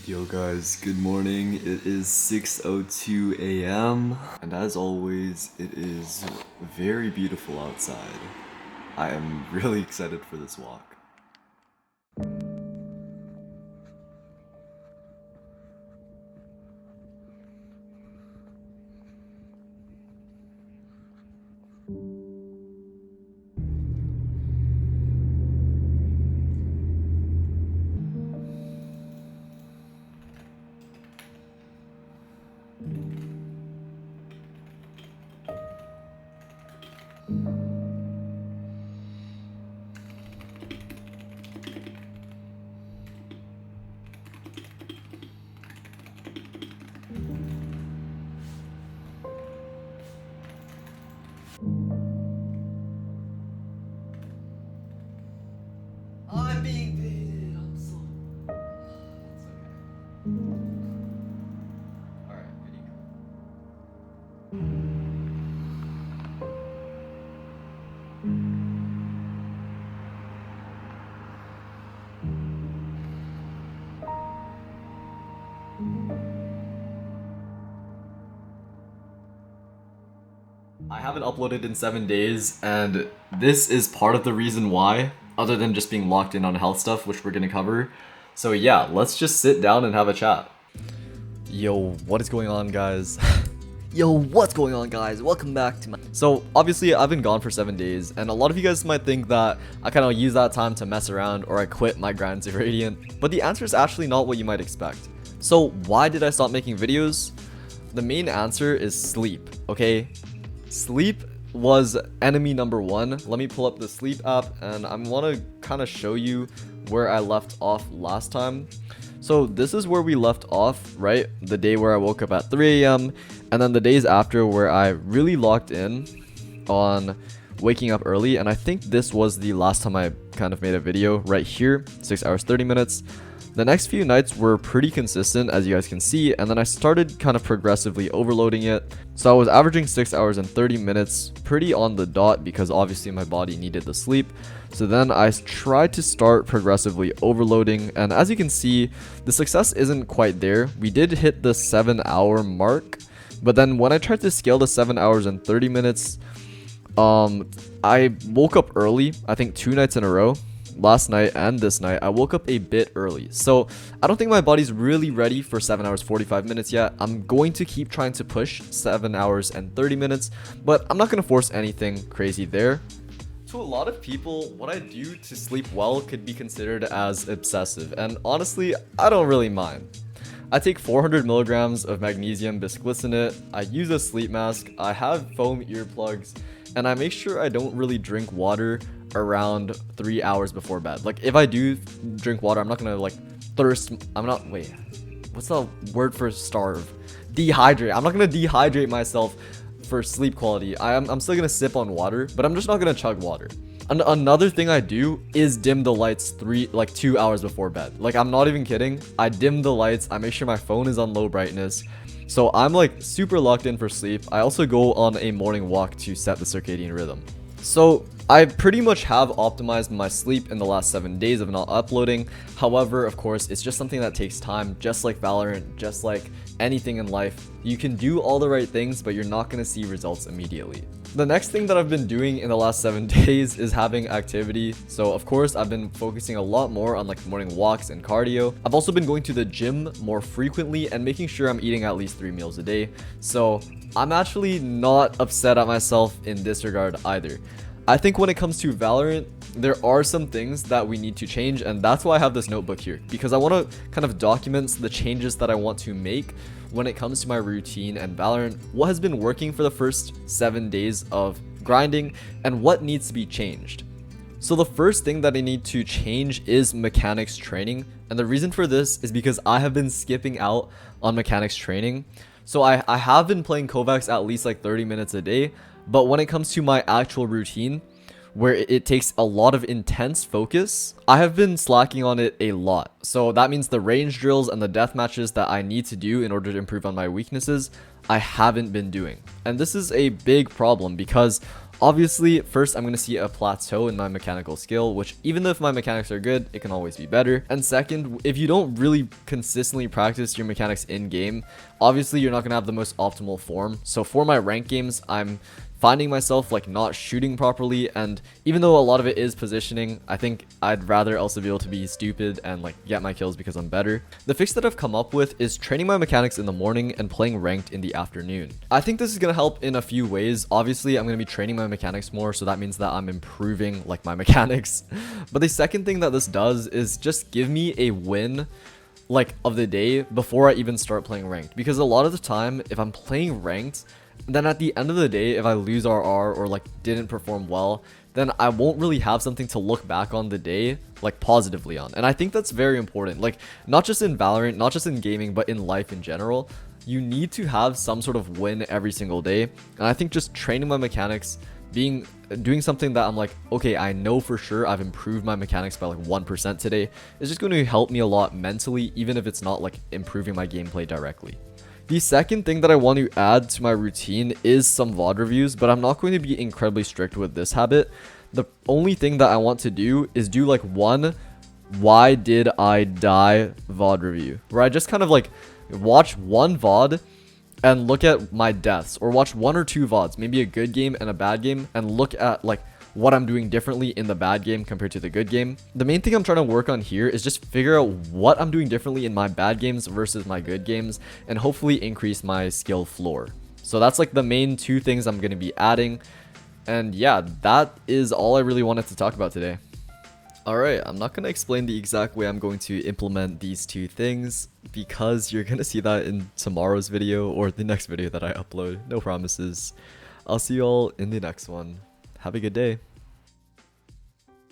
Yo guys, good morning. It is 6:02 a.m. and as always, it is very beautiful outside. I am really excited for this walk. I'm being baited. I'm so. It's okay. Alright, video. I haven't uploaded in 7 days, and this is part of the reason why, other than just being locked in on health stuff, which we're gonna cover. So yeah, let's just sit down and have a chat. Yo, what is going on, guys? Yo, what's going on, guys? Welcome back to my... So, obviously, I've been gone for 7 days, and a lot of you guys might think that I kind of use that time to mess around or I quit my grind to Radiant, but the answer is actually not what you might expect. So, why did I stop making videos? The main answer is sleep, okay? Sleep was enemy number one. Let me pull up the sleep app, and I want to kind of show you where I left off last time. So this is where we left off, right? The day where I woke up at 3 a.m. and then the days after where I really locked in on waking up early. And I think this was the last time I kind of made a video right here, 6 hours 30 minutes. The next few nights were pretty consistent, as you guys can see, and then I started kind of progressively overloading it. So I was averaging 6 hours and 30 minutes pretty on the dot because obviously my body needed the sleep. So then I tried to start progressively overloading, and as you can see, the success isn't quite there. We did hit the 7-hour mark, but then when I tried to scale to 7 hours and 30 minutes, I woke up early, I think 2 nights in a row. Last night and this night, I woke up a bit early. So I don't think my body's really ready for 7 hours 45 minutes yet. I'm going to keep trying to push 7 hours and 30 minutes, but I'm not going to force anything crazy there. To a lot of people, what I do to sleep well could be considered as obsessive, and honestly, I don't really mind. I take 400 milligrams of magnesium bisglycinate, I use a sleep mask, I have foam earplugs, and I make sure I don't really drink water around 3 hours before bed. Like, if I do drink water, I'm not gonna like thirst. Wait, what's the word for starve? Dehydrate. I'm not gonna dehydrate myself for sleep quality. I'm still gonna sip on water, but I'm just not gonna chug water. Another thing I do is dim the lights 2 hours before bed. Like, I'm not even kidding. I dim the lights. I make sure my phone is on low brightness. So I'm like super locked in for sleep. I also go on a morning walk to set the circadian rhythm. So I pretty much have optimized my sleep in the last 7 days of not uploading. However, of course, it's just something that takes time, just like Valorant, just like anything in life. You can do all the right things, but you're not going to see results immediately. The next thing that I've been doing in the last 7 days is having activity. So of course, I've been focusing a lot more on like morning walks and cardio. I've also been going to the gym more frequently and making sure I'm eating at least 3 meals a day. So I'm actually not upset at myself in this regard either. I think when it comes to Valorant, there are some things that we need to change, and that's why I have this notebook here, because I want to kind of document the changes that I want to make when it comes to my routine and Valorant, what has been working for the first 7 days of grinding, and what needs to be changed. So the first thing that I need to change is mechanics training, and the reason for this is because I have been skipping out on mechanics training. So I have been playing Kovacs at least like 30 minutes a day, but when it comes to my actual routine, where it takes a lot of intense focus, I have been slacking on it a lot. So that means the range drills and the death matches that I need to do in order to improve on my weaknesses, I haven't been doing. And this is a big problem because Obviously, first I'm going to see a plateau in my mechanical skill, which even though if my mechanics are good, it can always be better. And second, if you don't really consistently practice your mechanics in game, obviously you're not going to have the most optimal form. So for my ranked games, I'm finding myself like not shooting properly, and even though a lot of it is positioning, I think I'd rather also be able to be stupid and like get my kills because I'm better. The fix that I've come up with is training my mechanics in the morning and playing ranked in the afternoon. I think this is going to help in a few ways. Obviously, I'm going to be training my mechanics more, so that means that I'm improving like my mechanics. But the second thing that this does is just give me a win like of the day before I even start playing ranked, because a lot of the time if I'm playing ranked, then at the end of the day, if I lose RR or like didn't perform well, then I won't really have something to look back on the day like positively on. And I think that's very important, like not just in Valorant, not just in gaming, but in life in general. You need to have some sort of win every single day. And I think just training my mechanics, doing something that I'm like, okay, I know for sure I've improved my mechanics by like 1% today, is just going to help me a lot mentally, even if it's not like improving my gameplay directly. The second thing that I want to add to my routine is some VOD reviews, but I'm not going to be incredibly strict with this habit. The only thing that I want to do is do like one why did I die VOD review, where I just kind of like watch one VOD and look at my deaths, or watch one or two VODs, maybe a good game and a bad game, and look at like what I'm doing differently in the bad game compared to the good game. The main thing I'm trying to work on here is just figure out what I'm doing differently in my bad games versus my good games, and hopefully increase my skill floor. So that's like the main two things I'm going to be adding. And yeah, that is all I really wanted to talk about today. Alright, I'm not going to explain the exact way I'm going to implement these two things, because you're going to see that in tomorrow's video or the next video that I upload. No promises. I'll see you all in the next one. Have a good day.